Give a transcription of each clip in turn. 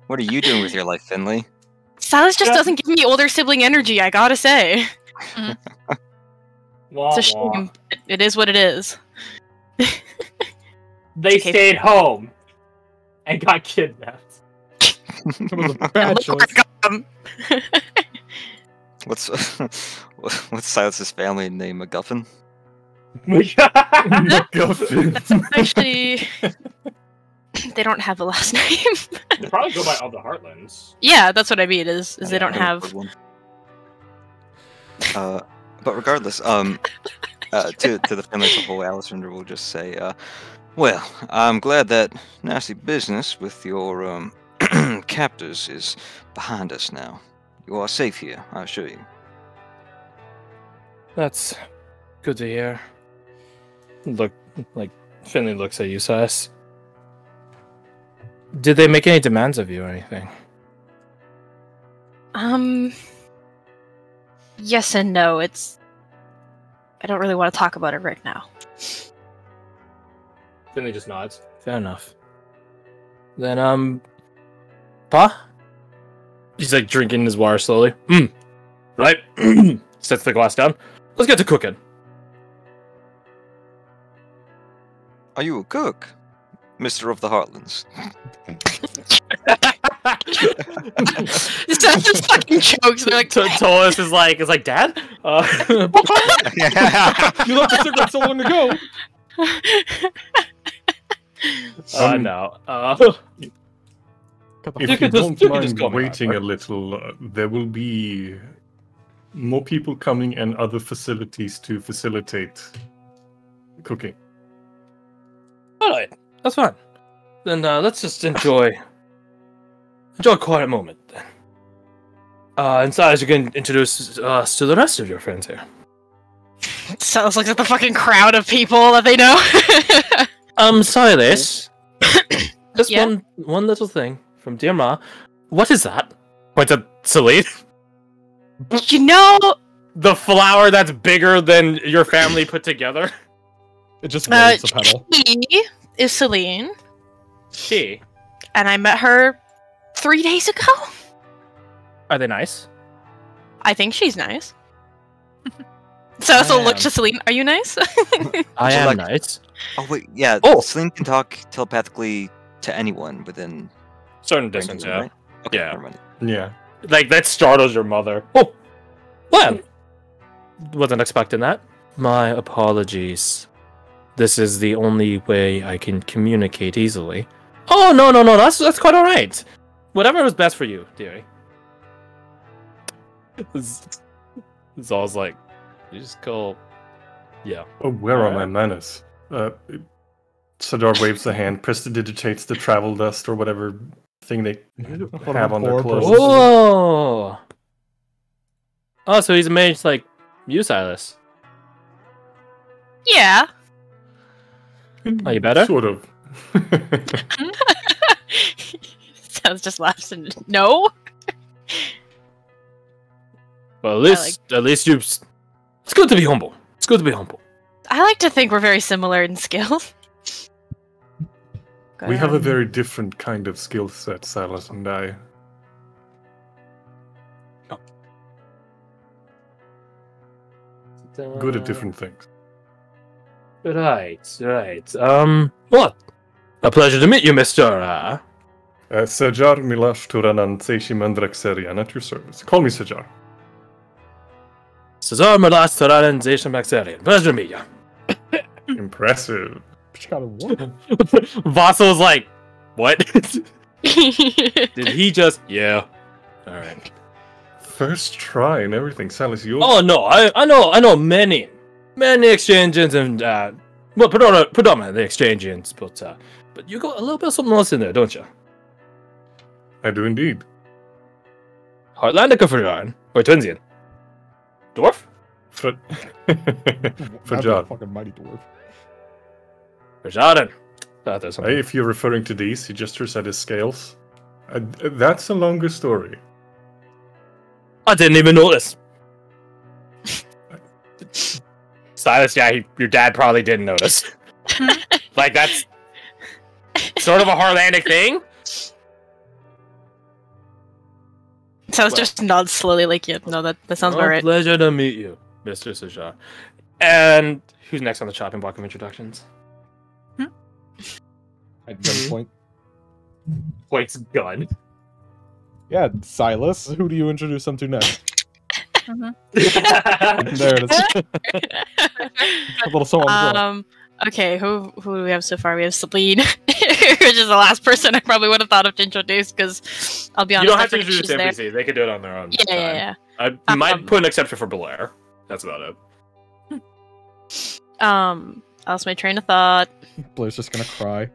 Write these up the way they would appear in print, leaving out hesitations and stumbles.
What are you doing with your life, Finley? Silas just doesn't give me older sibling energy, I gotta say. It's a shame. It is what it is. They stayed home and got kidnapped. It was a bad choice. What's Silas's family name? MacGuffin? MacGuffin. Actually, they don't have a last name. They probably go by all the Heartlands. Yeah, that's what I mean. Is they don't have. But regardless, to the family as a whole, Alessander will just say, well, I'm glad that nasty business with your captors is behind us now. You are safe here, I assure you. That's good to hear. Look, like, Finley looks at you, Silas. Did they make any demands of you or anything? Yes and no. I don't really want to talk about it right now. Finley just nods. Fair enough. Then, Pa? He's like drinking his water slowly. Right? Sets the glass down. Let's get to cooking. Are you a cook, Mr. of the Heartlands? This just fucking chokes. They're like, Tolis is like, Dad? You left the cigarette so long ago. No. If you don't mind waiting a little, there will be more people coming and other facilities to facilitate cooking. Alright, that's fine. Then let's just enjoy a quiet moment then. And Silas, you can introduce us to the rest of your friends here. Silas looks at the fucking crowd of people that they know. Silas, just Yeah? one little thing from Dear Ma. What is that? Points at Celine. You know, The flower that's bigger than your family put together. It just waves a pedal. she is Celine, She. and I met her 3 days ago. Are they nice? I think she's nice. So look am. to Celine. Are you nice? I So, am like- nice. Oh wait, yeah. Oh. Celine can talk telepathically to anyone within Certain range of distance, them, yeah. right? Okay, Yeah. never mind. Yeah. Like, that startles your mother. Oh! Well, wasn't expecting that. My apologies. This is the only way I can communicate easily. Oh, no, that's quite alright. Whatever was best for you, dearie. Zal's like, you just call... Yeah. Oh, where are my Alright. manners? Sadar waves a hand, prestidigitates the travel dust or whatever thing they have on their Or clothes. Oh! Oh, so he's a mage like you, Silas. Yeah. Are you better? Sort of. Sounds just laughs and no. Well, at least you. It's good to be humble. It's good to be humble. I like to think we're very similar in skills. We have a very different kind of skill set, Silas and I. Good at different things. Right. What? A pleasure to meet you, Mr. Sajar Milash Turanan Seishi Mandraxerian at your service. Call me Sajar. Cesar Melas Tararan Zation Maxarian. Pleasure to meet you. Impressive. She got a what? Vassal's like, what? Did he just... Yeah. Alright. First try and everything, Silas. You. Oh, no, I know many exchanges and, well, predominantly exchanges, but you got a little bit of something else in there, don't you? I do indeed. Heartlandica for Yarn, or Twinsian? Dwarf? For That's a Jar. fucking mighty dwarf. For Jordan. Thought there's something. If you're referring to these, he gestures at his scales. That's a longer story. I didn't even notice. Silas, yeah, your dad probably didn't notice. Like, that's sort of a Harlandic thing. Sounds just nods slowly, like, yeah, no, that sounds about right. Pleasure to meet you, Mr. Sajar. And who's next on the chopping block of introductions? At gunpoint. Point's gun. Yeah, Silas. Who do you introduce them to next? Mhm. There it is. A little song. Okay, who do we have so far? We have Celine, which is the last person I probably would have thought of to introduce, because I'll be honest. You don't have to I forget introduce she's NPC. They can do it on their own. there. Yeah. I might put an exception for Blair. That's about it. I lost my train of thought. Blair's just gonna cry.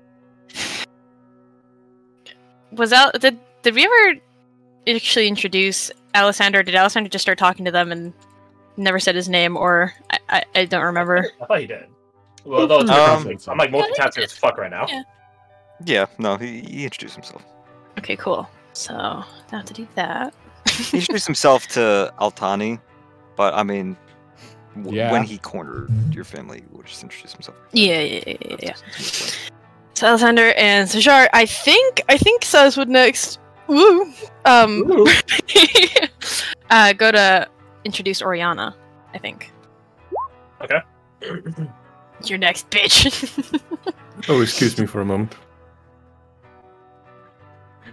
Did we ever actually introduce Alessander? Did Alessander just start talking to them and never said his name, or I don't remember. I thought he did. Well, those I'm like multitasking as fuck right now. Yeah. Yeah, no, he introduced himself. Okay, cool. So, I have to do that. He introduced himself to Altani, but I mean, Yeah. when he cornered your family, he would just introduce himself. Yeah. So, Alessander and Sajar, I think Saz would next. Woo! Go to introduce Oriana, I think. Okay. You're next, bitch. Oh, excuse me for a moment.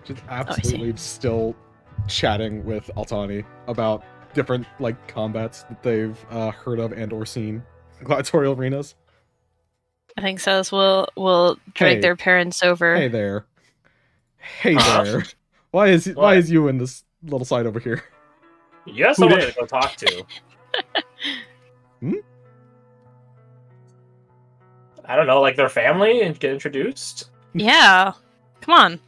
Just absolutely still chatting with Altani about different like combats that they've heard of and or seen in gladiatorial arenas. I think Saz will drag Hey. their parents over. Hey there. Hey there. Why is you in this little side over here? You have someone to go talk to. I don't know, like their family and get introduced. Yeah, come on.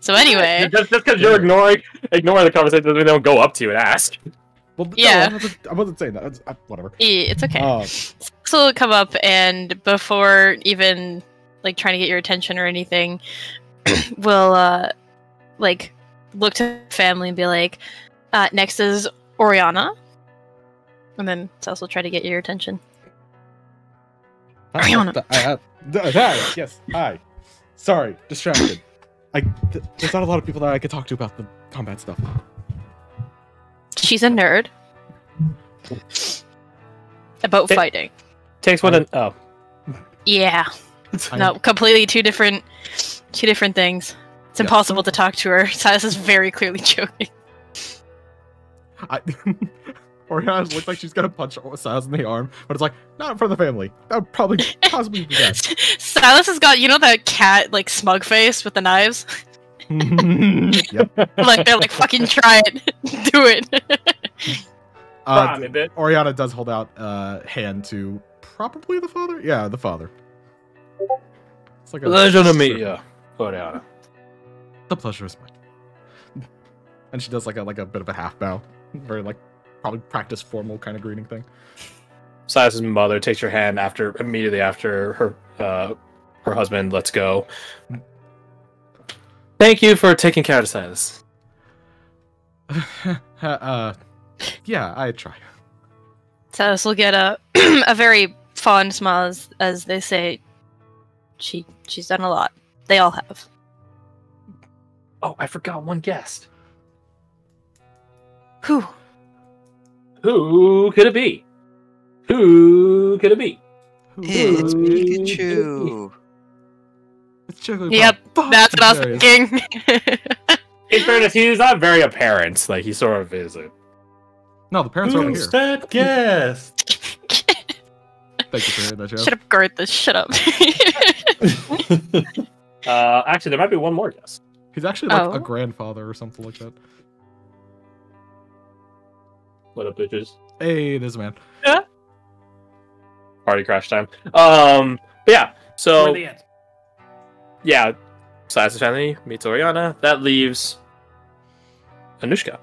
So anyway, just because you're ignoring the conversation doesn't mean they don't go up to you and ask. Well, Yeah. no, I wasn't saying that. Whatever. it's okay. So will come up, and before even like trying to get your attention or anything, we'll like look to the family and be like, next is Oriana, and then Saz will try to get your attention. Oriana. Yes. Hi. Sorry, distracted. There's not a lot of people that I could talk to about the combat stuff. She's a nerd about fighting. Takes one. Oh, Yeah. No, completely two different things. It's impossible to talk to her. Silas is very clearly joking. Oriana looks like she's gonna punch Silas in the arm, but it's like, not in front of the family. That would probably possibly be best. Silas has got, that cat, like, smug face with the knives? Yep. Like, they're like, fucking try it. Do it. Oriana does hold out a hand to probably the father? Yeah, the father. It's like pleasure to meet you, Oriana. The pleasure is mine. And she does like a bit of a half bow. Very like probably practice formal kind of greeting thing. Silas's mother takes your hand immediately after her husband lets go. Thank you for taking care of Silas. Yeah, I try. Silas will get a a very fond smile as they say, she's done a lot. They all have. Oh, I forgot one guest. Whew. Who could it be? Who could it be? It's Pikachu. It's Jigglypuff. Yep, that's what I was There he is. thinking. In fairness, he's not very apparent. Like he sort of is. No, the parents are over here. Who's that guest? Thank you for hearing that, Joe. Shut up, Garth. Shut up. Actually, there might be one more guest. He's actually like Oh. a grandfather or something like that. What up, bitches? Hey, there's a man. Party crash time. But yeah, so Where they at? yeah, Silas's family meets Oriana. That leaves Anushka.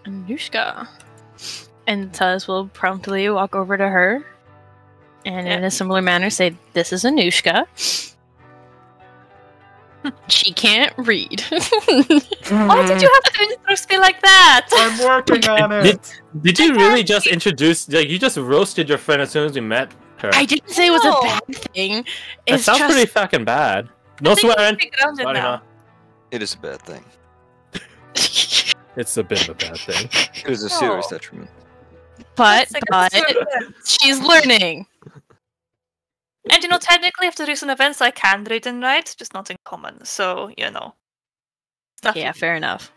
Anushka. And Silas will promptly walk over to her and in a similar manner say, "This is Anushka. She can't read." Why did you have to introduce me like that? I'm working on it. Did you really just introduce? Like you just roasted your friend as soon as you met her? I didn't say it was No. a bad thing. That It's sounds just pretty fucking bad. No I think swearing. it's grounded Sorry, now. huh? It is a bad thing. It's a bit of a bad thing. It was a serious detriment. But It's like a she's learning. And technically, after recent events, I can read and write, just not in common. So Stuff Yeah, fair enough.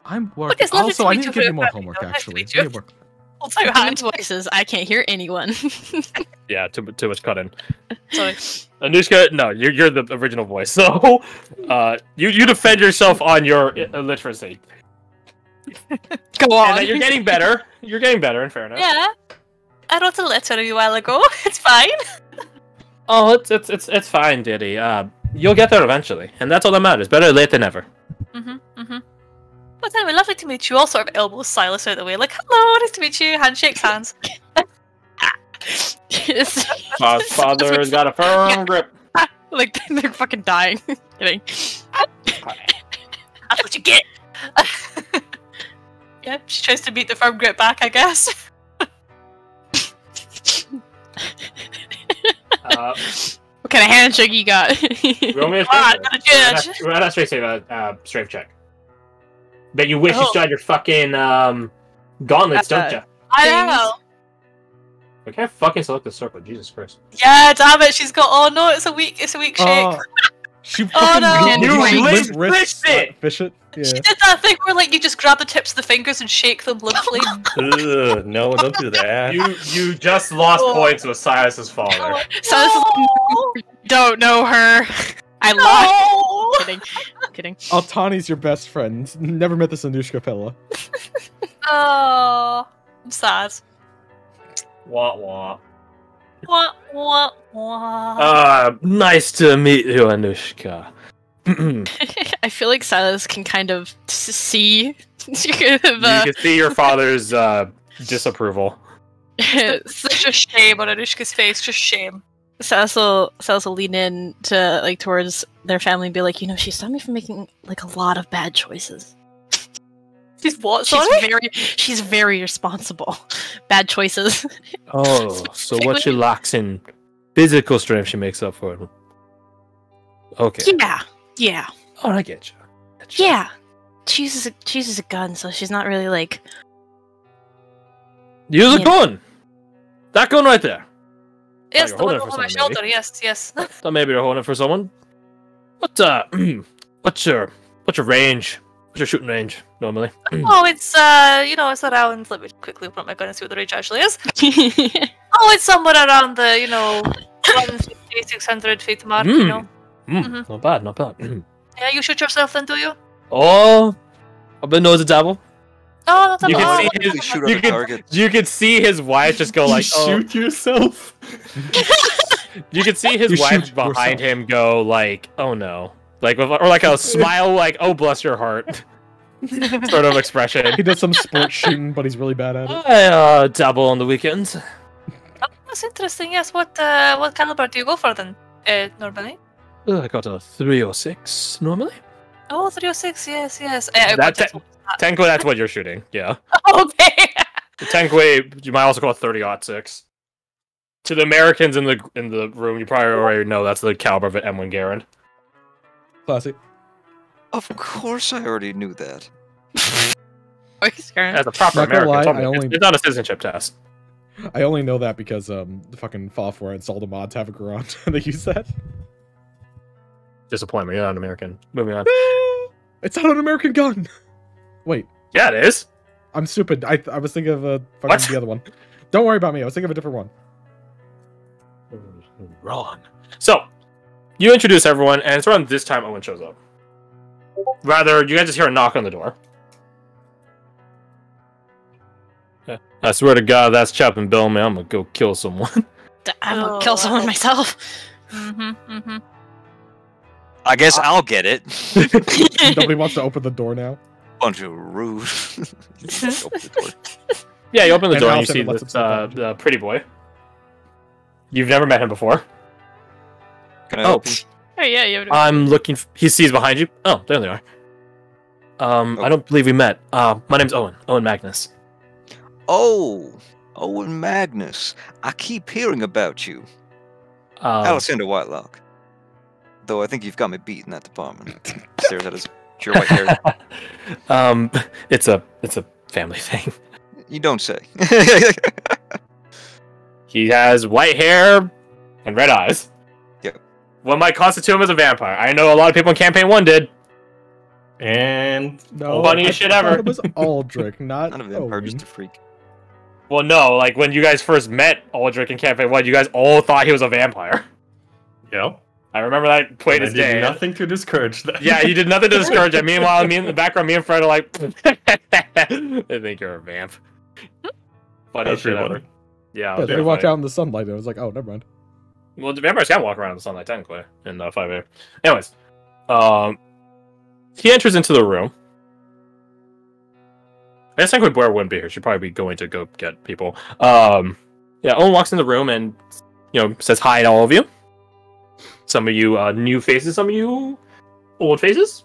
I'm Look, working. it's lovely Also, to I meet need to you give for you more your homework, birthday, though. Nice to actually. meet you. Need work. Also, your Human hand. voices. I can't hear anyone. Yeah, too much cut in. Sorry. Anushka, no, you're the original voice. So, you defend yourself on your illiteracy. Go on. And that you're getting better. You're getting better, in fairness. Yeah. I wrote a letter a while ago. It's fine. Oh, it's fine, Diddy. You'll get there eventually, and that's all that matters. Better late than never. But anyway, lovely to meet you. All sort of elbows Silas out of the way, like, hello, nice to meet you. Handshakes hands. Father's got a firm grip. Like they're fucking dying. Kidding. That's what you get. Yeah, she tries to beat the firm grip back, I guess. What kind of handshake you got? Roll me a Ah, not a judge. strength check. Bet you wish you still had your fucking gauntlets, don't you? I know. I can't fucking select the circle. Jesus Christ! Yeah, damn it. She's got. Oh no, it's a weak shake. She Oh, no. fucking You limp limp wrists wrist it! fish it. She Yeah. did that thing where like you just grab the tips of the fingers and shake them limply. Ugh, no, don't do that. You just lost points with Silas's father. So this is don't know her. I lied. Kidding. Altani's your best friend. Never met this Anushka fella. Oh, I'm sad. Wah wah. Wah, wah, wah. Nice to meet you, Anushka. I feel like Silas can kind of see You can see your father's disapproval. Such a shame on Anushka's face. Just shame. Silas will lean in to like towards their family and be like, she stopped me from making like a lot of bad choices. She's what? Sorry. She's very responsible. Bad choices. Oh, so what she lacks in physical strength, she makes up for it. Okay. Yeah. Oh, I get you. Yeah. She uses a gun, so she's not really like. Use a gun. That gun right there. Yes, you're the one holding it over for my someone, shoulder. Yes. Thought maybe you're holding it for someone. What's your range? What's your shooting range normally? Oh, it's it's around. Let me quickly open up my gun and see what the range actually is. Oh, it's somewhere around the 150, 600 feet mark. Not bad. Yeah, you shoot yourself then, do you? Oh, I've been known to dabble. Oh, not at You all. can see Really shoot at a target. You can see his wife just go like, shoot yourself. You can see his You wife shoot behind yourself. him go like, oh no, like or like a smile, like, oh bless your heart, sort of expression. He does some sports shooting, but he's really bad at it. I dabble on the weekends. Oh, that's interesting. Yes. What caliber do you go for then? Normally. I got a 306 normally. Oh, 306. Yes. Technically, that's what you're shooting. Yeah. Okay. Technically, you might also call it 30-06. To the Americans in the room, you probably already know that's the caliber of an M1 Garand. Classic. Of course, I already knew that. As a proper Not gonna American, lie, it's not a citizenship test. I only know that because the fucking Fallout 4 installed a mod to have a Garand, and they use that. Disappointment. You're not an American. Moving on. It's not an American gun. Wait, Yeah, it is. I'm stupid. I was thinking of What? the other one. Don't worry about me. I was thinking of a different one. Wrong. So, you introduce everyone, and it's around this time Owen shows up. Rather, you guys just hear a knock on the door. I swear to God, that's Chaplain Bill, man. I'm gonna go kill someone. I'm gonna kill someone myself. I guess I'll get it. Nobody wants to open the door now. Bunch of rude. Open the door. Yeah, you open the And door and you Allison see lets this himself out. the pretty boy. You've never met him before. Can I help you? Oh yeah, you have I'm looking. He sees behind you. Oh, there they are. I don't believe we met. My name's Owen. Owen Magnus. Oh, Owen Magnus. I keep hearing about you. Alexander Whitelock. Though I think you've got me beat in that department. Stares at his It's your white hair. It's a family thing. You don't say. He has white hair and red eyes. Yep. What might constitute him as a vampire? I know a lot of people in Campaign 1 did. And No, funniest shit ever. It was Aldrich, not None of them are Owen. just a freak. Well, no, like when you guys first met Aldrich in Campaign 1, you guys all thought he was a vampire. yeah, I remember that plain I as did day. nothing to discourage that. Yeah, you did nothing to discourage it. Meanwhile, me in the background, me and Fred are like, I think you're a vamp. Funny shit ever. Everyone. Yeah, Yeah, very they walk funny. out in the sunlight, and I was like, oh, never mind. Well, the vampires can walk around in the sunlight, technically, in 5A. Anyways, he enters into the room. I guess technically Blair wouldn't be here. She'd probably be going to go get people. Yeah, Owen walks in the room and, says hi to all of you. Some of you new faces, some of you old faces.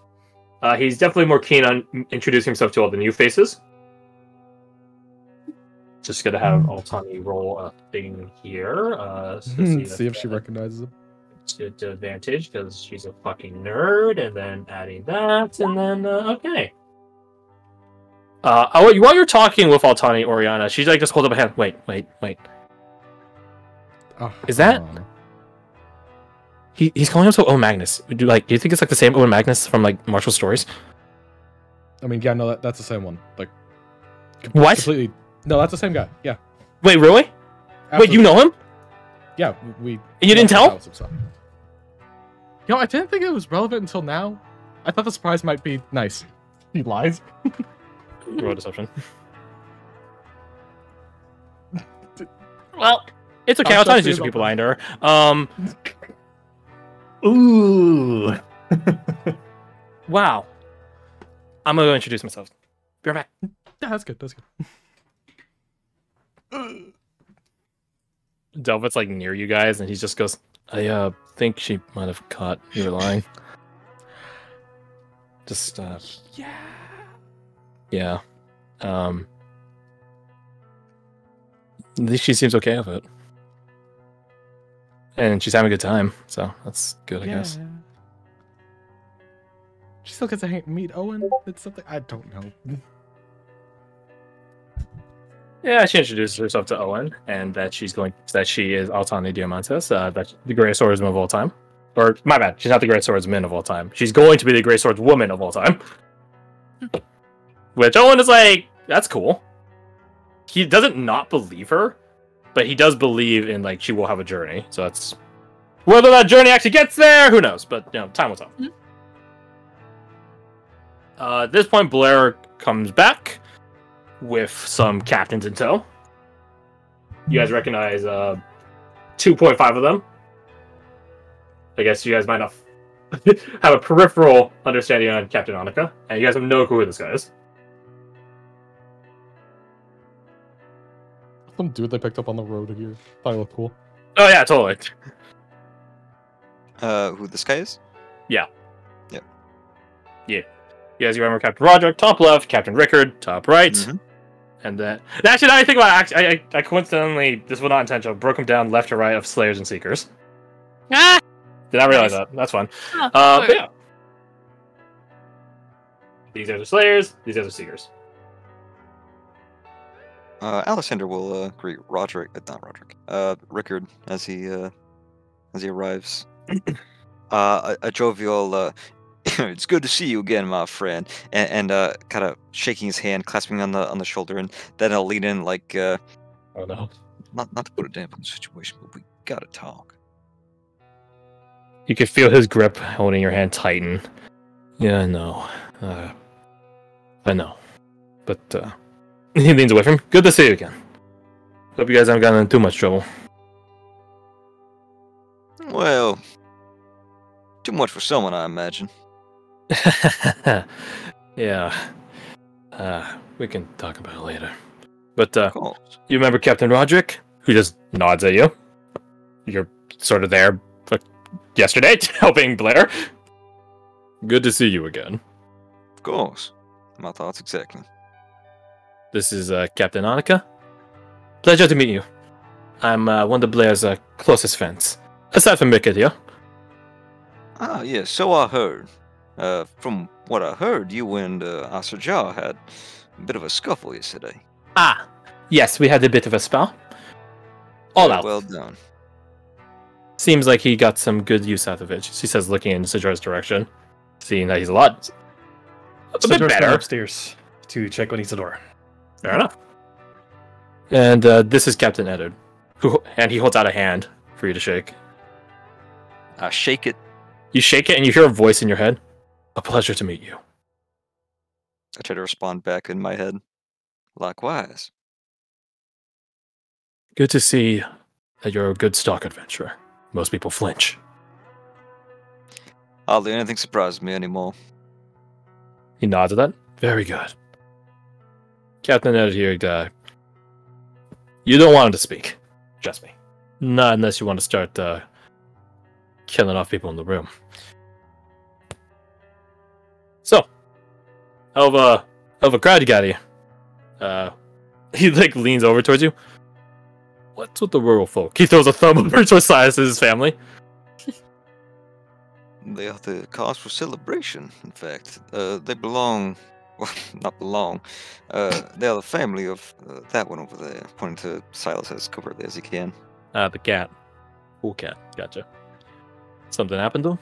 He's definitely more keen on introducing himself to all the new faces. Just gonna have Altani roll a thing here. See if she recognizes him. To advantage because she's a fucking nerd, and then adding that, and then okay. While you're talking with Altani Oriana, she's like just hold up a hand. Wait. Is that? He's calling himself Owen Magnus. Do you think it's like the same Owen Magnus from like Marshall Stories? I mean, yeah, no, that's the same one. Like, What? completely. No, that's the same guy. Yeah. Wait, really? Wait, Absolutely. you know him? Yeah, we. You didn't tell? I didn't think it was relevant until now. I thought the surprise might be nice. He lies. Roll deception. Well, It's okay. I'll Altani's trust used you to people about lying to her. Ooh. Wow. I'm gonna go introduce myself. Be right back. Yeah, that's good. That's good. Delvet's like near you guys, and he just goes, I think she might have caught you were lying. Just yeah. At least she seems okay with it. And she's having a good time, so that's good, I guess. She still gets to meet Owen. It's something I don't know. Yeah, she introduces herself to Owen, and that she is Altani Diamantis, that's the greatest swordsman of all time. Or, my bad, she's not the greatest swordsman of all time. She's going to be the greatest swordswoman of all time. Which Owen is like, that's cool. He doesn't not believe her, but he does believe in, like, she will have a journey. So that's... Whether that journey actually gets there, who knows? But, time will tell. At this point, Blair comes back with some captains in tow. You guys recognize 2.5 of them. I guess you guys might not have a peripheral understanding on Captain Annika, and you guys have no clue who this guy is. Some dude they picked up on the road here. Thought he looked cool. Oh yeah, totally. Who this guy is? Yeah. Yep. Yeah. You guys remember Captain Roderick, top left, Captain Rickard, top right. Mhm. And then... Actually, now I think about it, I coincidentally, this was not intentional, broke them down left to right of Slayers and Seekers. Ah! Did not realize that. That's fun. oh, But yeah. These guys are Slayers, these guys are Seekers. Alexander will greet Rickard as he arrives. A jovial, it's good to see you again, my friend, and kind of shaking his hand, clasping on the shoulder, and then I'll lean in like, Oh no. not to put a damp on the situation, but we gotta talk. You can feel his grip holding your hand tighten. Yeah, I know. I know. But, he leans away from him. Good to see you again. Hope you guys haven't gotten in too much trouble. Well, too much for someone, I imagine. Yeah. We can talk about it later. But, Cool. you remember Captain Roderick? Who just nods at you? You're sort of there yesterday, helping Blair. Good to see you again. Of course. My thoughts exactly. This is Captain Annika. Pleasure to meet you. I'm one of Blair's closest friends. Aside from Rickard here. Ah, yes, so I heard. From what I heard, you and Asajar had a bit of a scuffle yesterday. Ah, yes, we had a bit of a spell. All Very out. well done. Seems like he got some good use out of it. She says, looking in Sijar's direction, seeing that he's a lot. A bit better. Upstairs to check on Isidore. Fair enough. And this is Captain Eddard, and he holds out a hand for you to shake. I shake it. You shake it, and you hear a voice in your head. A pleasure to meet you. I try to respond back in my head. Likewise. Good to see that you're a good stock adventurer. Most people flinch. Hardly anything surprises me anymore. He nods at that. Very good. Captain Eddard here, you don't want him to speak. Trust me. Not unless you want to start killing off people in the room. So, how of a crowd you got here? He leans over towards you. What's with the rural folk? He throws a thumb over towards Silas's family. They are the cause for celebration, in fact. They belong... Well, not belong. They are the family of that one over there. Pointing to Silas as covertly as he can. The cat. Cool cat. Gotcha. Something happened to him?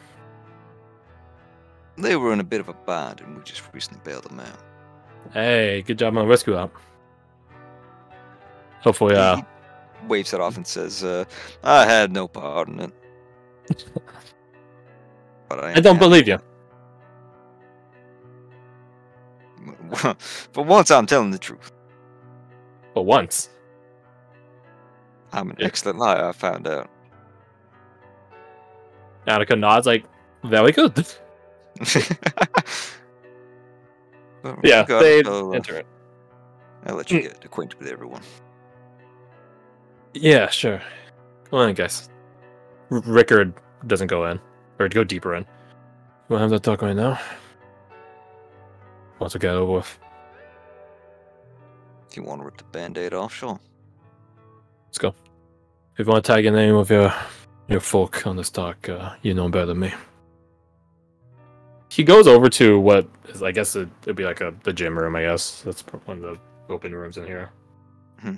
They were in a bit of a bind, and we just recently bailed them out. Hey, good job on the rescue op. Hopefully, He waves it off and says, I had no part in it. But I don't believe you. For once, I'm telling the truth. For once. I'm an excellent liar, I found out. Annika nods very good. Yeah, they enter it. I'll let you get acquainted with everyone. Yeah, sure. Well, I guess. Rickard doesn't go in. Or go deeper in. We'll have that talk right now. Once we get it over with. If you want to rip the band-aid off, sure. Let's go. If you want to tag the name of your folk on this talk, you know better than me. He goes over to what is, I guess it'd be like the gym room, I guess. That's one of the open rooms in here. Hmm.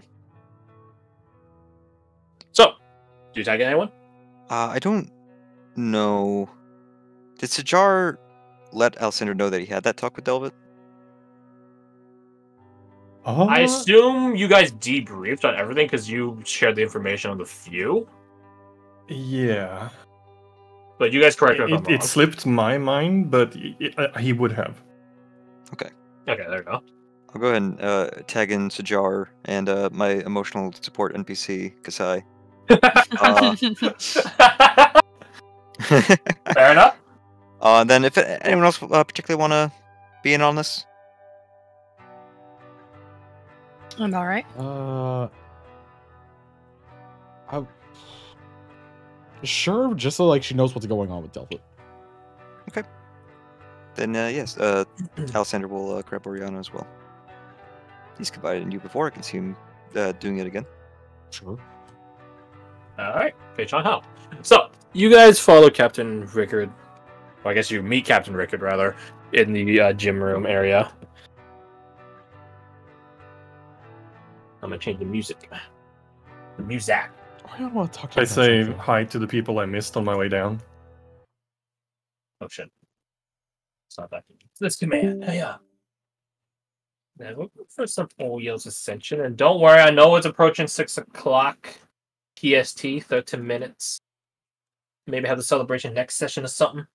So, do you tag anyone? I don't know. Did Sajar let Alcindor know that he had that talk with Delvit? I assume you guys debriefed on everything because you shared the information on the few. Yeah. But you guys correct me if I'm wrong. It slipped my mind, but he would have. Okay. Okay, there you go. I'll go ahead and tag in Sajar and my emotional support NPC, Kasai. Fair enough. Then if anyone else particularly want to be in on this? I'm alright. Sure, just so she knows what's going on with Delpit. Okay. Then yes, Alexander will grab Oriana as well. He's confided in you before. I can see him doing it again. Sure. Alright, pitch on how. So, you guys follow Captain Rickard. Well, I guess you meet Captain Rickard, rather, in the gym room area. I'm gonna change the music. The music. I don't want to talk to I say hi to the people I missed on my way down. Oh shit. It's not that. This command. Yeah. Now look for some Oil's Ascension. And don't worry, I know it's approaching 6 o'clock PST, 13 minutes. Maybe have the celebration next session or something.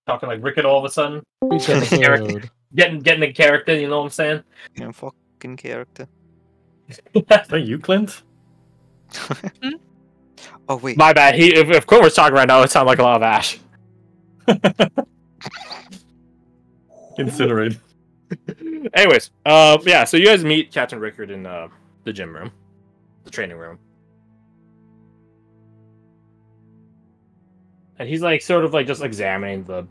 Talking like Rickard all of a sudden. Each episode. Getting the character, you know what I'm saying? Yeah, fucking character. Is that you, Clint? Oh wait. My bad. If Quinn was talking right now, it sounded like a lot of Ash. Incinerate. Anyways, yeah, so you guys meet Captain Rickard in the gym room. The training room. And he's sort of just examining the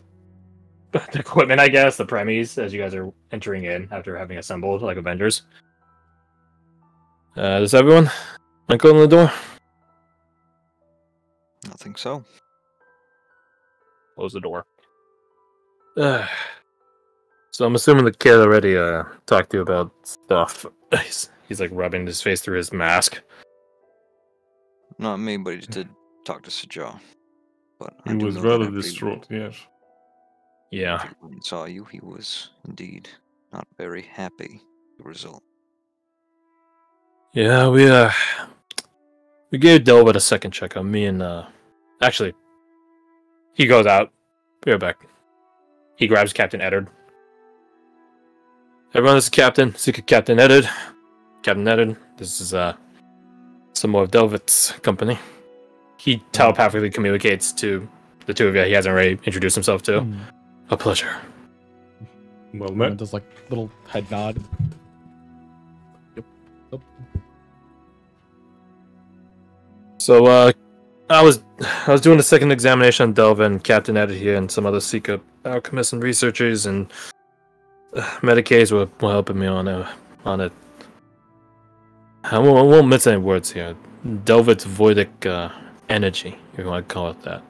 equipment, I guess, the premies, as you guys are entering in after having assembled like Avengers. Does everyone go in the door? I think so. Close the door. So I'm assuming the kid already talked to you about stuff. He's like rubbing his face through his mask. Not me, but he did talk to Sajar. But I He do was know that rather after distraught, yes. Yeah. after he saw you, he was indeed not very happy with the result. Yeah, we gave Delbert a second checkup. Me and actually, he goes out. Be right back. He grabs Captain Eddard. Everyone, this is Captain. Secret Captain Eddard. Captain Eddard. This is some more of Delvet's company. He telepathically communicates to the two of you. He hasn't already introduced himself to. A pleasure. Well And met. does like little head nod. Yep. So I was doing a second examination on Delvin, and Captain Eddard here, and some other secret alchemists and researchers and Medicaid were helping me on it. I won't miss any words here. Delvet's voidic energy, if you want to call it that.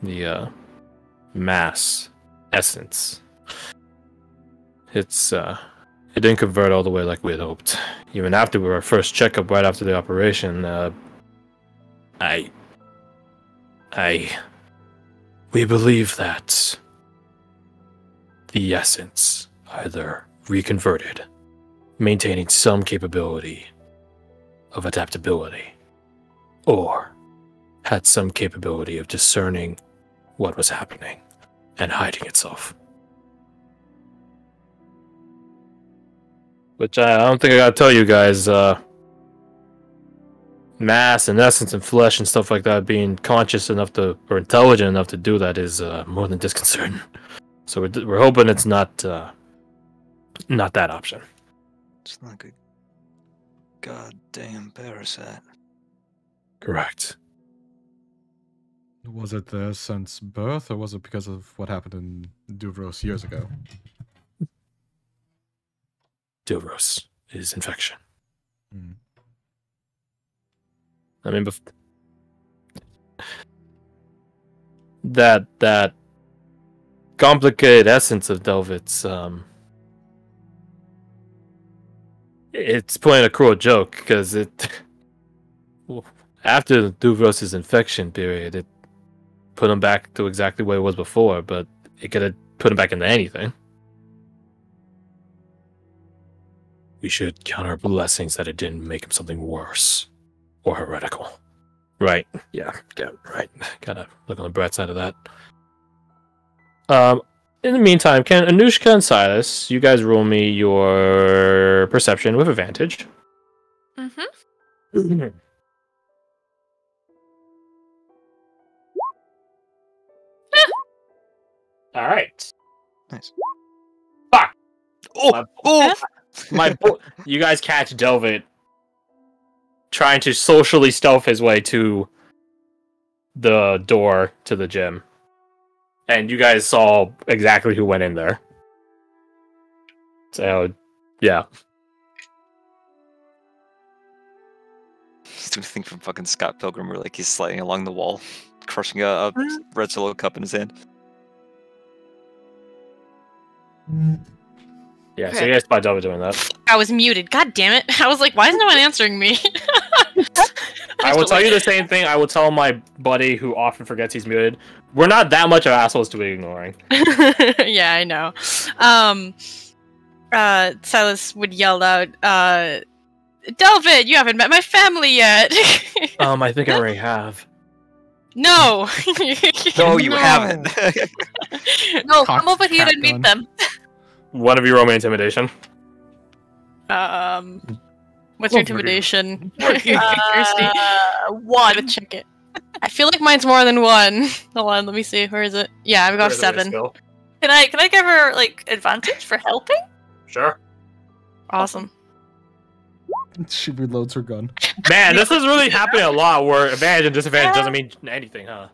The mass essence. It didn't convert all the way like we had hoped. Even after our first checkup right after the operation, we believe that the essence either reconverted, maintaining some capability of adaptability, or had some capability of discerning what was happening and hiding itself. Which I don't think I gotta tell you guys, mass and essence and flesh and stuff like that, being conscious enough to, or intelligent enough to do that is more than disconcerting. So we're hoping it's not that option. It's like a goddamn parasite. Correct. Was it there since birth, or was it because of what happened in Duvros years ago? Dilros is infection. Hmm. I mean, that complicated essence of Delvet's, it's playing a cruel joke because after Duvros's infection period, it put him back to exactly what it was before, but it could have put him back into anything. We should count our blessings that it didn't make him something worse or heretical. Right. Yeah, right. Gotta look on the bright side of that. In the meantime, can Anushka and Silas, you guys roll me your perception with advantage. Mm-hmm. All right. Nice. Fuck. Oh! You guys catch Delvit trying to socially stealth his way to the door to the gym. And you guys saw exactly who went in there. So, yeah. He's doing a thing from fucking Scott Pilgrim where like he's sliding along the wall, crushing a red solo cup in his hand. Yeah, so you guys spot Delvit doing that. I was muted. God damn it. I was like, why is no one answering me? I will tell you the same thing I will tell my buddy who often forgets he's muted. We're not that much of assholes to be ignoring. Yeah, I know. Silas would yell out, Delvin, you haven't met my family yet. I think I already have. No. No, you haven't. No, Cock come over here cat and meet gun. them. One of you roll me intimidation. What's your intimidation? Kirsty? One. Gotta check it. I feel like mine's more than one. Hold on, let me see. Where is it? Yeah, I've got Where's the 7. skill? Can I give her like advantage for helping? Sure. Awesome. She reloads her gun. Man, this is really happening a lot where advantage and disadvantage doesn't mean anything, huh?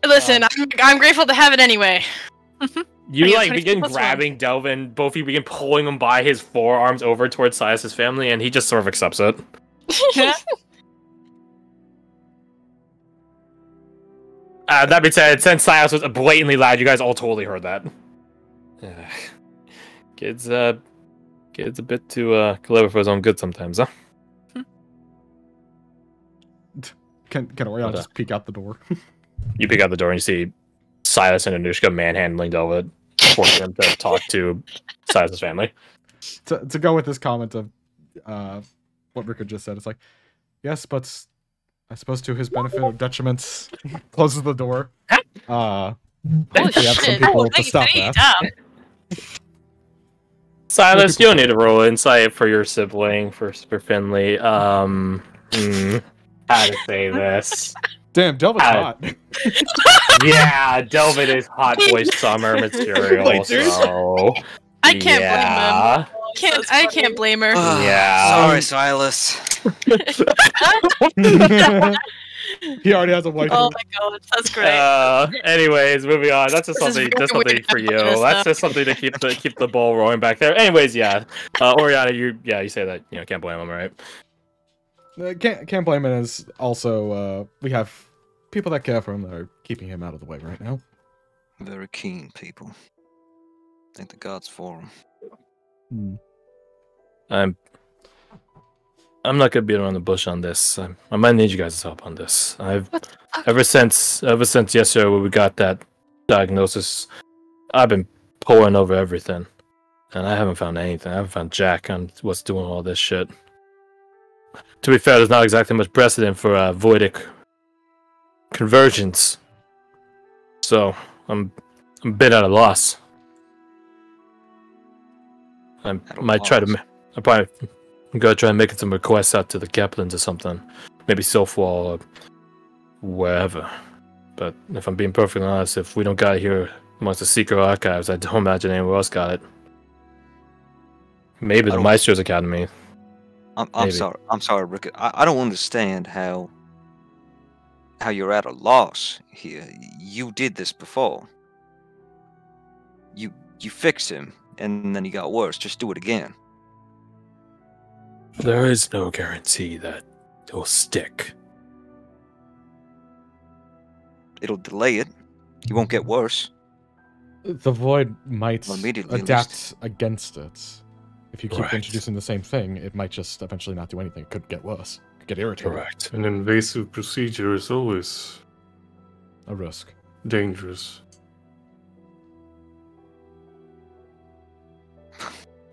Listen, I'm grateful to have it anyway. You get like 22 begin plus grabbing Delvin, both of you begin pulling him by his forearms over towards Silas's family, and he just sort of accepts it. That being said, since Silas was blatantly loud, you guys all totally heard that. Kid's a bit too clever for his own good sometimes, huh? Can Orion just peek out the door? You peek out the door and you see Silas and Anushka manhandling Delva, forcing them to talk to Silas's family. To go with this comment of what Rickard just said, it's like, yes, but I suppose to his benefit or detriment, closes the door. We have some people to stop that. Silas, you don't need to roll insight for your sibling, for Finley. How to say this? Damn, Delvin's hot. Yeah, Delvin is hot boy summer material, so... I can't blame him. I can't blame her. Yeah. Sorry, Silas. He already has a wife. Oh my god, that's great. Anyways, moving on. That's just something. That's something for you. That's just something to keep the ball rolling back there. Anyways, yeah. Oriana, you say that can't blame him, right? Can't blame him. As also we have people that care for him that are keeping him out of the way right now. Very keen people. I think the gods for him. I'm not gonna beat around the bush on this. I might need you guys' help on this. Ever since yesterday when we got that diagnosis, I've been poring over everything, and I haven't found anything. I haven't found Jack on what's doing all this shit. To be fair, there's not exactly much precedent for Voidic conversions, so I'm a bit at a loss. I'm probably gonna try and make some requests out to the Kaplans or something. Maybe Silfwall or wherever. But if I'm being perfectly honest, if we don't got it here amongst the secret archives, I don't imagine anywhere else got it. Maybe the Maestro's Academy. I'm sorry, Rick. I don't understand how you're at a loss here. You did this before. You fixed him, and then he got worse. Just do it again. There is no guarantee that it'll stick. It'll delay it. He won't get worse. The void might immediately adapt against it. If you keep introducing the same thing, it might just eventually not do anything. It could get worse. It could get irritated. Correct. An invasive procedure is always a risk. Dangerous.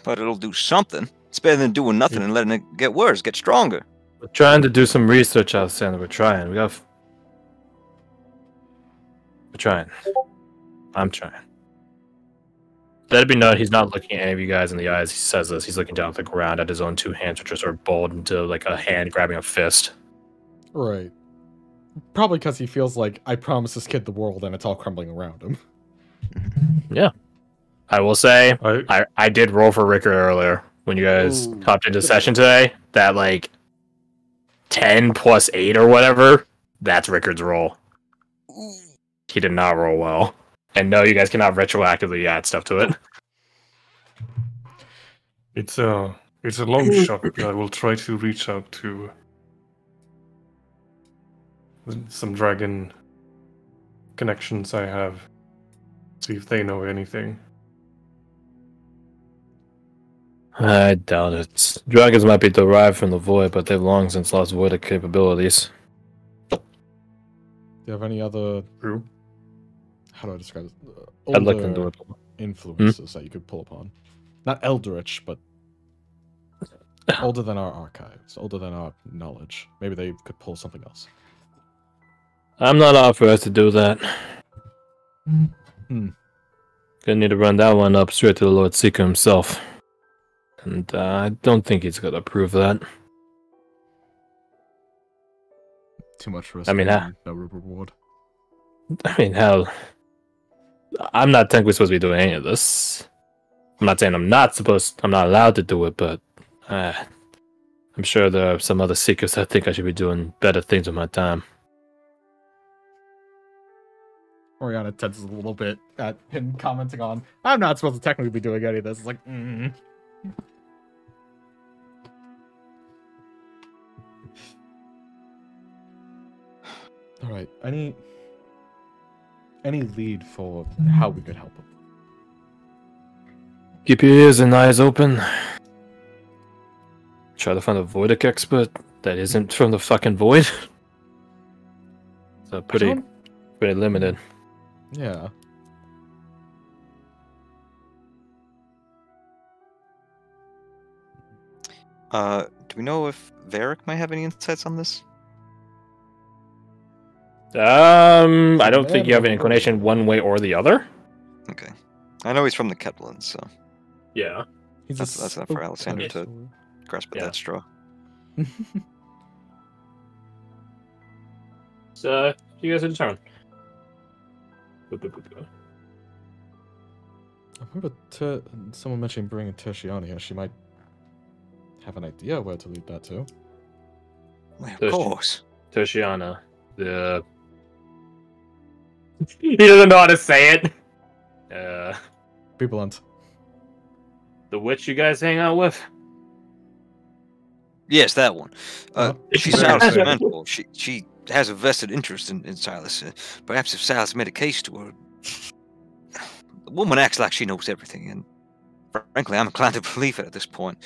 But it'll do something. It's better than doing nothing and letting it get worse, get stronger. We're trying to do some research, Alexander. We're trying. We're trying. I'm trying. That'd be not. He's not looking at any of you guys in the eyes. He says this. He's looking down at the ground at his own two hands, which are sort of balled into like a hand grabbing a fist. Right. Probably because he feels like I promised this kid the world and it's all crumbling around him. Yeah. I will say, I did roll for Rickard earlier when you guys hopped into session today. That like 10 plus 8 or whatever, that's Rickard's roll. He did not roll well. And no, you guys cannot retroactively add stuff to it. It's a long shot. I will try to reach out to some dragon connections I have. See if they know anything. I doubt it. Dragons might be derived from the void, but they've long since lost voidic capabilities. Do you have any other... How do I describe it? Older influences that you could pull upon. Not eldritch, but older than our archives, older than our knowledge. Maybe they could pull something else. I'm not authorized to do that. Gonna need to run that one up straight to the Lord Seeker himself. And I don't think he's gonna approve that. Too much risk. I mean, no reward. I mean, hell, I'm not technically supposed to be doing any of this. I'm not saying I'm not allowed to do it, but I'm sure there are some other seekers that think I should be doing better things with my time. Oriana tenses a little bit at him commenting on, I'm not supposed to technically be doing any of this. It's like, Alright, any lead for how we could help him? Keep your ears and eyes open. Try to find a voidic expert that isn't from the fucking void. So pretty limited. Yeah. Do we know if Varric might have any insights on this? I don't think you have an inclination one way or the other. Okay. I know he's from the Ketlins, so Yeah. that's enough for Alexander to grasp at that straw. So, you guys are determined. I remember someone mentioning bringing Tertiana here. She might have an idea where to lead that to. Well, of course. Tertiana, the... He doesn't know how to say it. Be blunt. The witch you guys hang out with? Yes, that one. She's Silas's mentor. She has a vested interest in Silas. Perhaps if Silas made a case to her... The woman acts like she knows everything, and frankly, I'm inclined to believe it at this point.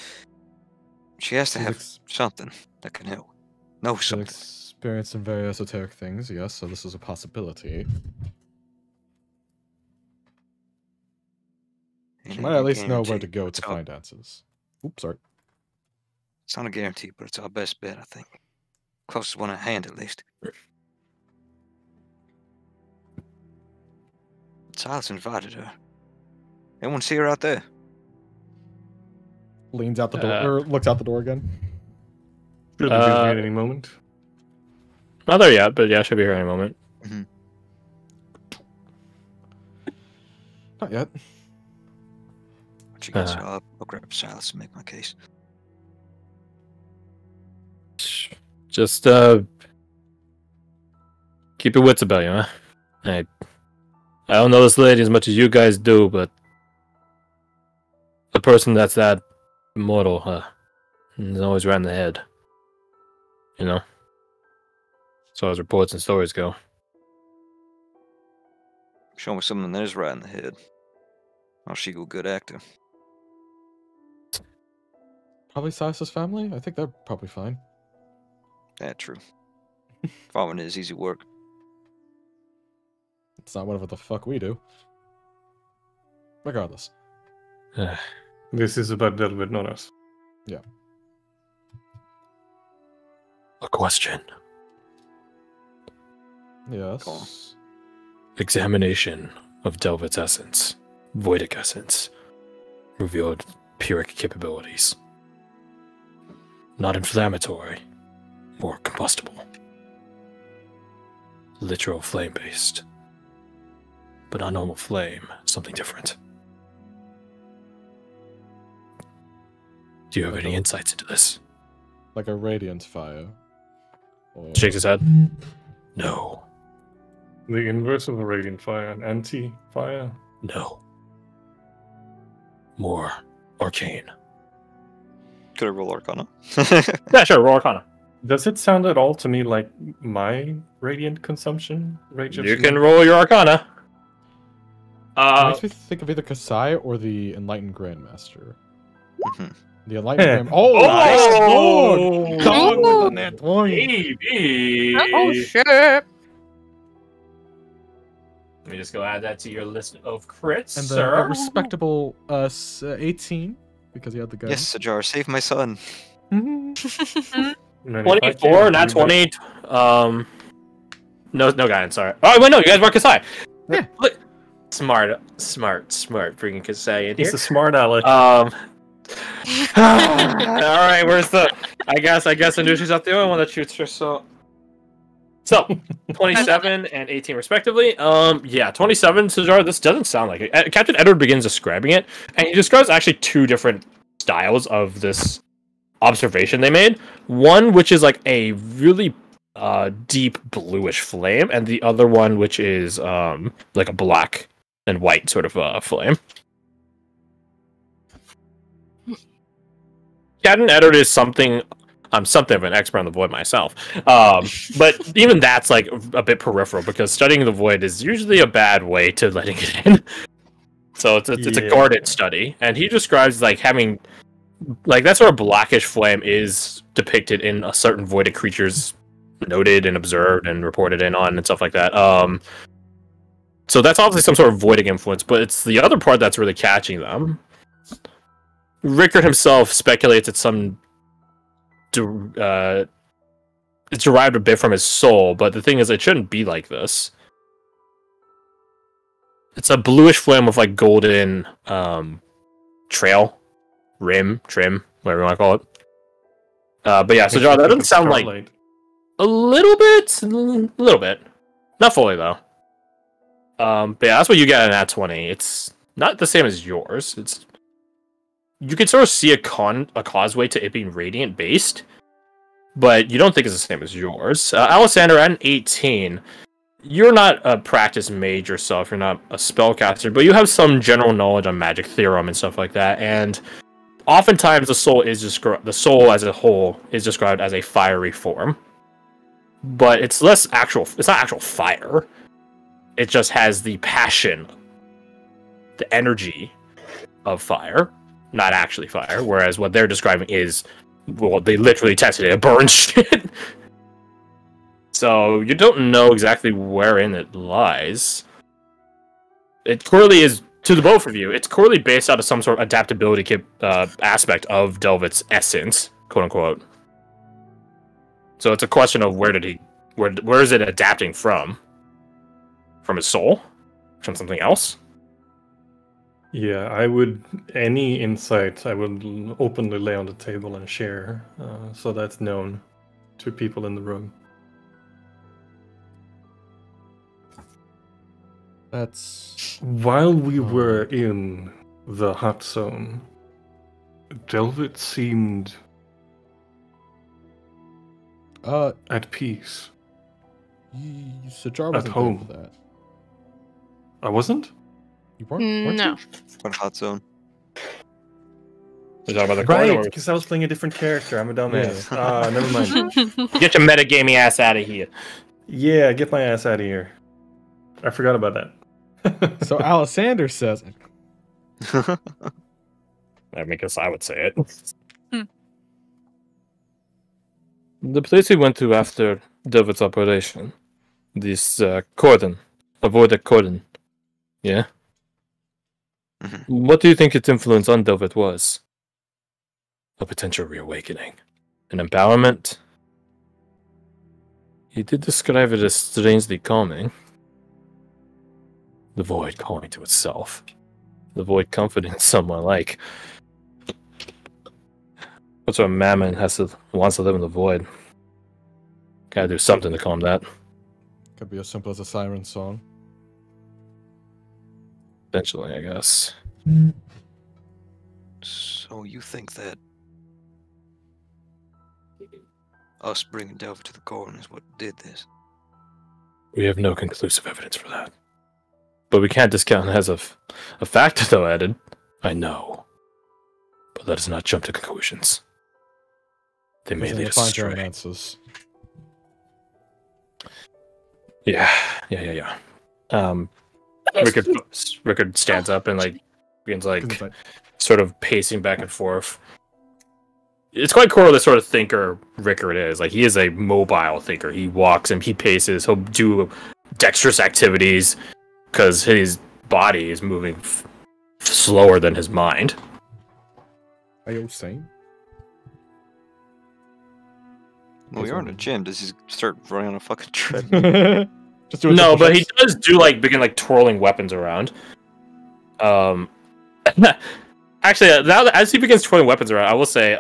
She has to have something that can help. Know She's something. experienced in very esoteric things, yes, so this is a possibility. She might at least know where to go to find answers. Oops, sorry. It's not a guarantee, but it's our best bet, I think. Closest one at hand, at least. Silas invited her. Anyone see her out there? Leans out the door, or looks out the door again. Should be here at any moment. Not there yet, but yeah, should be here any moment. Mm-hmm. Not yet. When she gets her up, I'll grab Silas and make my case. Just keep your wits about you, huh? I don't know this lady as much as you guys do, but the person that's that immortal, is always right in the head. You know? As far as reports and stories go. Show me something that is right in the head. I'll shoot you a good actor. Probably Silas's family? I think they're probably fine. Yeah, true. Farming is easy work. It's not whatever the fuck we do. Regardless. This is about Delvid, not us. Yeah. A question. Yes. Examination of Delvid's essence, voidic essence, revealed pyrrhic capabilities. Not inflammatory, more combustible. Literal flame-based. But not normal flame, something different. Do you have any insights into this? Like a radiant fire. Or... Shakes his head. No. The inverse of a radiant fire, an anti-fire? No. More arcane. Could I roll Arcana? Yeah, sure, roll Arcana. Does it sound at all to me like my radiant consumption? You can roll your Arcana. It makes me think of either Kasai or the Enlightened Grandmaster. Mm-hmm. The Enlightened Grandmaster. Oh, nice! Dog with the net 20. Baby! Oh shit! Let me just go add that to your list of crits, And sir. a respectable 18, because he had the gun. Yes, Ajar, save my son. 24, not 20. No guidance, sorry. Oh, wait, no, you guys were Kasai. Yeah. Look. Smart, bringing Kasai in here. He's a smart aleck. All right, where's the... I guess Anushi's not the only one that shoots her, so... 27 and 18 respectively. Yeah, 27, Sajar, this doesn't sound like it. Captain Edward begins describing it, and he describes actually two different styles of this observation they made. One, which is like a really deep bluish flame, and the other one, which is like a black and white sort of flame. Captain Edward is something... I'm something of an expert on the Void myself. But even that's like a bit peripheral, because studying the Void is usually a bad way to letting it in. So it's a guarded study, and he describes like having like that sort of blackish flame is depicted in a certain voided creatures noted and observed and reported in on and stuff like that. So that's obviously some sort of voiding influence, but it's the other part that's really catching them. Rickard himself speculates it's some it's derived a bit from his soul, but the thing is, it shouldn't be like this. It's a bluish flame with like golden trail, trim, whatever you want to call it. But yeah, so John, that doesn't sound like a little bit, not fully though. But yeah, that's what you get in that 20. It's not the same as yours. You can sort of see a causeway to it being radiant based, but you don't think it's the same as yours. Alexander, at an 18, you're not a practice mage yourself. You're not a spellcaster, but you have some general knowledge on magic theorem and stuff like that. And oftentimes, the soul as a whole is described as a fiery form, but it's less actual. It's not actual fire. It just has the passion, the energy of fire, not actually fire. Whereas what they're describing is, well, they literally tested it. It burns shit. So you don't know exactly wherein it lies. It clearly is, to the both of you, it's clearly based out of some sort of adaptability aspect of Delvet's essence, quote unquote. So it's a question of where is it adapting from? From his soul? From something else? Yeah, any insight I would openly lay on the table and share, so that's known to people in the room. That's... While we were in the hot zone, Delvet seemed at peace. Sajar wasn't at home. there for that. I wasn't? You weren't No. you? What hot zone? We're talking about the Right, corner. because I was playing a different character. I'm a dumbass. Never mind. Get your metagaming ass out of here. Yeah, get my ass out of here. I forgot about that. So Alexander says, I guess I would say it. The place we went to after Delvet's operation, this cordon, avoided cordon, yeah? What do you think its influence on Delvet was? A potential reawakening. An empowerment? He did describe it as strangely calming. The void calling to itself. The void comforting someone like... What's what Mammon wants to live in the void. Gotta do something to calm that. could be as simple as a siren song. Eventually, I guess. So you think that us bringing Delver to the cordon is what did this? We have no conclusive evidence for that. But we can't discount it as a fact, though, added. I know. But let us not jump to conclusions. They may lead us astray. Answers. Yeah. Rickard stands up and begins sort of pacing back and forth. It's quite cool the sort of thinker Rickard is. Like, he is a mobile thinker. He walks and he paces. He'll do dexterous activities because his body is moving slower than his mind. Are you sane? Well, we are in a gym. Does he start running on a fucking treadmill? No, but he does begin twirling weapons around. Actually, now as he begins twirling weapons around, I will say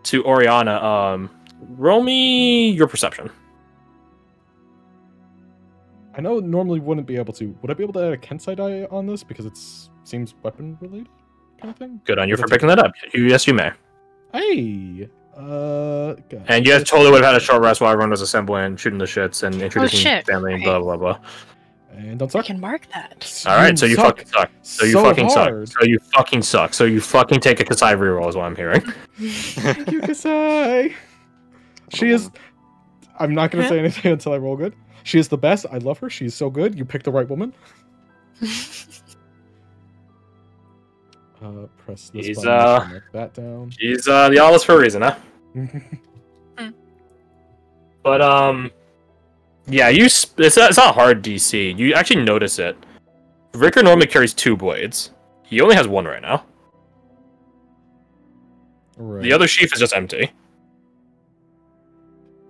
to Oriana, roll me your perception. I know normally wouldn't be able to. Would I be able to add a Kensai die on this because it seems weapon related kind of thing? Good on you for picking that up. Yes, you may. Hey. God. And you guys totally would have had a short rest while everyone was assembling and shooting the shits and introducing family and blah blah blah. And don't suck. I can mark that. All right, so you fucking suck. So you fucking hard. suck. So you fucking suck. So you fucking take a Kasai reroll is what I'm hearing. Thank you, Kasai. She is. I'm not gonna say anything until I roll good. She is the best. I love her. She's so good. You picked the right woman. Press this He's, button to knock that down. He's the Alice for a reason, huh? But yeah, it's not hard DC. You actually notice it. Ricker normally carries 2 blades. He only has 1 right now. Right. The other sheath is just empty.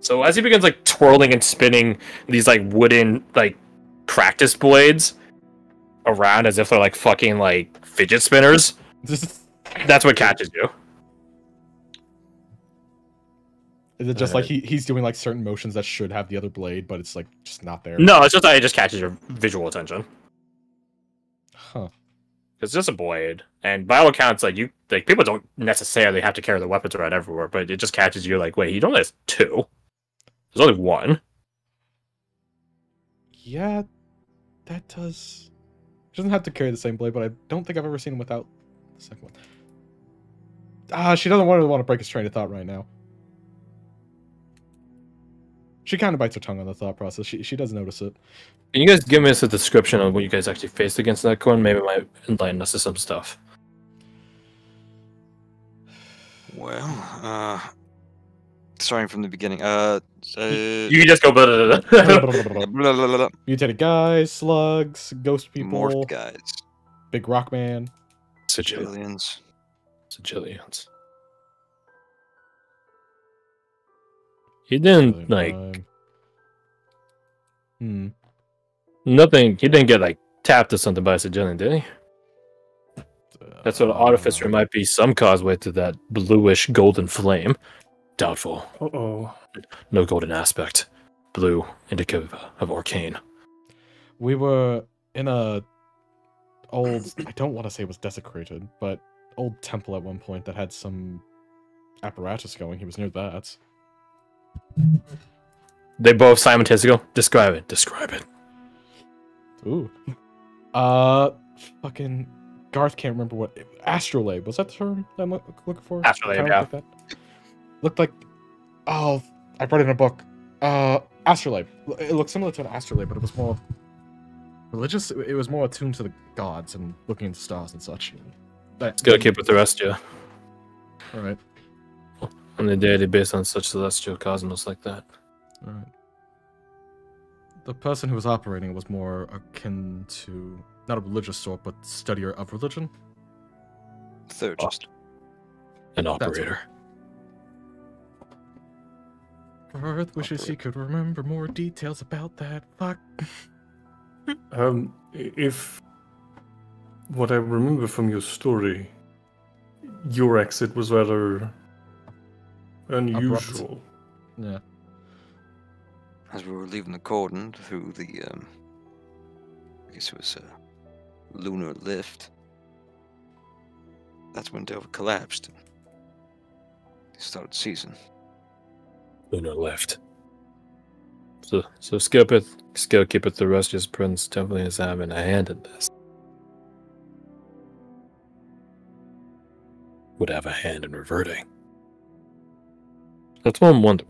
So as he begins like twirling and spinning these like wooden like practice blades around as if they're like fucking like fidget spinners, that's what catches you. Is it just like he's doing like certain motions that should have the other blade, but it's like just not there? No, it's just that it just catches your visual attention. Huh. It's just a blade, and by all accounts, like people don't necessarily have to carry the weapons around everywhere, but it just catches you. Like, wait, he only has 2. There's only 1. Yeah, that does. He doesn't have to carry the same blade, but I don't think I've ever seen him without the second one. She doesn't want to break his train of thought right now. She kind of bites her tongue on the thought process. She does notice it. Can you guys give me a description of what you guys actually faced against that coin? Maybe it might enlighten us to some stuff. Well, starting from the beginning. You can just go blah, blah, blah. Mutated guys, slugs, ghost people, Morphed guys, big rock man, Sigillians. He didn't like nothing. He didn't get like tapped or something by a Sigillian, did he? That sort of artificer might be some causeway to that bluish golden flame. Doubtful. No golden aspect. Blue, indicative of arcane. We were in a old, I don't want to say it was desecrated, but old temple at one point that had some apparatus going. He was near that. They both simultaneously go, describe it. Ooh. Fucking Garth can't remember what astrolabe was that the term that I'm looking for? Astrolabe, yeah. Like that. Looked like I read it in a book. Astrolabe. It looked similar to an astrolabe, but it was more religious. It was more attuned to the gods and looking into stars and such. Let's go keep with the rest, yeah. Alright. On the deity based on such celestial cosmos like that. Alright. The person who was operating was more akin to, not a religious sort, but studier of religion. Theurgist. An operator. Earth wishes he could remember more details about that. Fuck. If what I remember from your story, your exit was rather unusual. Abrupt. Yeah. As we were leaving the cordon through the, I guess it was a lunar lift, that's when Delva collapsed. They started seizing. Lunar lift. So skip it. Skill keep it. The Rustious Prince definitely is having a hand in this. Would have a hand in reverting. That's what I'm wondering.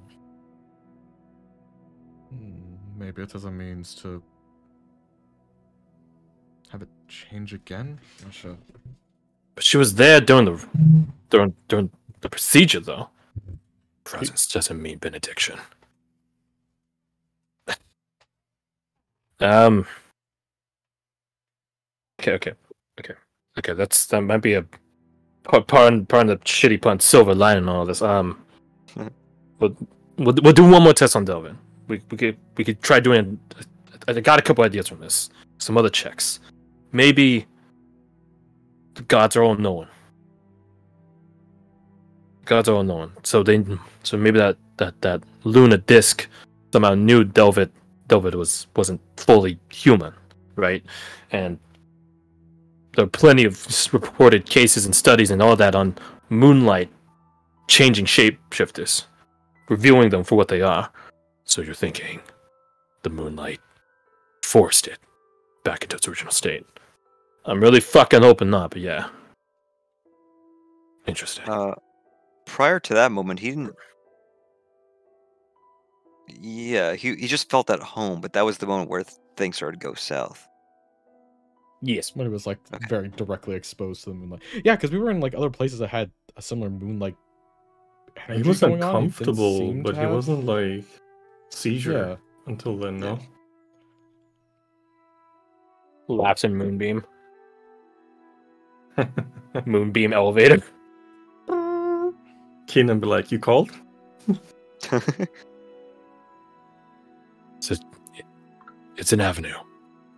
Maybe it as a means to have it change again? Not sure. But she was there during the procedure, though. Presence doesn't mean benediction. Okay. That might be a pardon the shitty pun. Silver lining on all this. We'll do one more test on Delvin. We could try doing. I got a couple ideas from this. Some other checks. Maybe the gods are all knowing. Gods are all knowing. So maybe that Luna disc somehow knew Delvid wasn't fully human, right? And there are plenty of reported cases and studies and all that on moonlight changing shapeshifters, revealing them for what they are. So you're thinking the moonlight forced it back into its original state. I'm really fucking hoping not, but yeah. Interesting. Prior to that moment, he didn't. Yeah, he just felt at home, but that was the moment where things started to go south. Yes. When it was like Okay. very directly exposed to the moonlight. Yeah, because we were in like other places that had a similar moonlight He energy was going on. It didn't uncomfortable, seem to but he have- wasn't like seizure Yeah. until then, no? Laughs in Moonbeam. Moonbeam elevator. Keenan be like, you called? It's an avenue,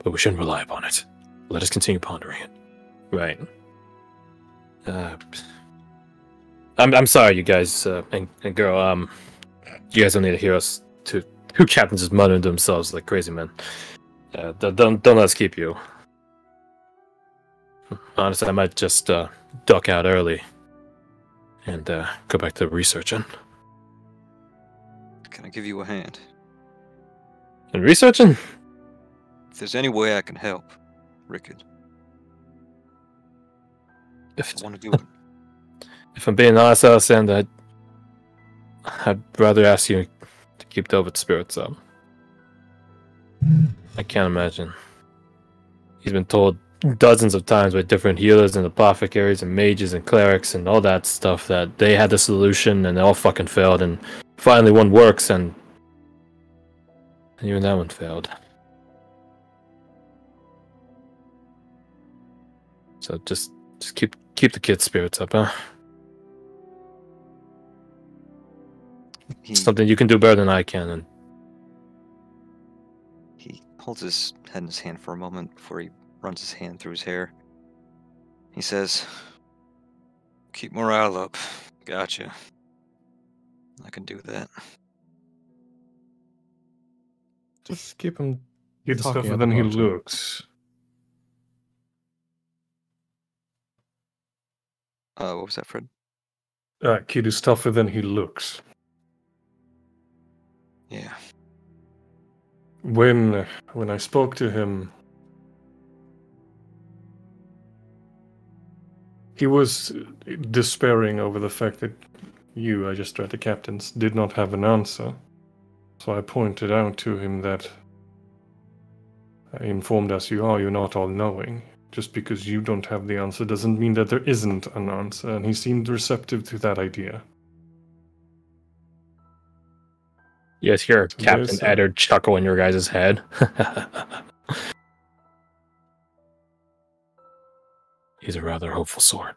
but we shouldn't rely upon it. Let us continue pondering it. Right. I'm sorry, you guys and girl. You guys don't need to hear us two captains just muttering to themselves like crazy men. Don't let us keep you. Honestly, I might just duck out early and go back to researching. Can I give you a hand? And researching? If there's any way I can help, Rickard, I want to do it. If I'm being honest, Alessandra, I'd rather ask you to keep the Ovid spirits up. I can't imagine. He's been told dozens of times by different healers and apothecaries and mages and clerics and all that stuff that they had the solution and they all fucking failed, and finally one works and even that one failed. So just keep the kids' spirits up, huh? He, Something you can do better than I can. And he holds his head in his hand for a moment before he runs his hand through his hair. He says, keep morale up. Gotcha. I can do that. Just keep him. He's Talking tougher at than the he moment. looks. What was that, Fred? Kid is tougher than he looks. Yeah. When I spoke to him, he was despairing over the fact that you, I just read the captains, did not have an answer. So I pointed out to him that, informed as you are, you're not all-knowing. Just because you don't have the answer doesn't mean that there isn't an answer, and he seemed receptive to that idea. you guys hear So Captain there's Eddard chuckle in your guys' head. He's a rather hopeful sort.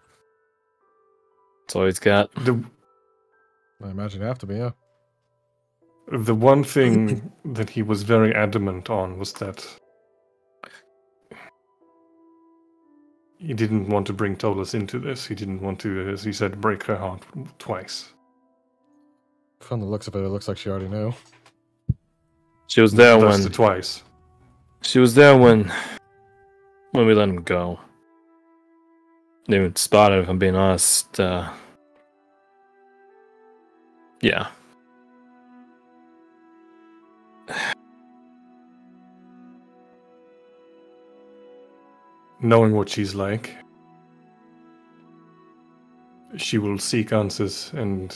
That's all he's got. I imagine you have to be, yeah. The one thing that he was very adamant on was that he didn't want to bring Tolas into this. He didn't want to, as he said, break her heart twice. From the looks of it, it looks like she already knew. She was there Thus when the twice. she was there when we let him go. They even spotted, if I'm being honest. Yeah. Knowing what she's like, she will seek answers, and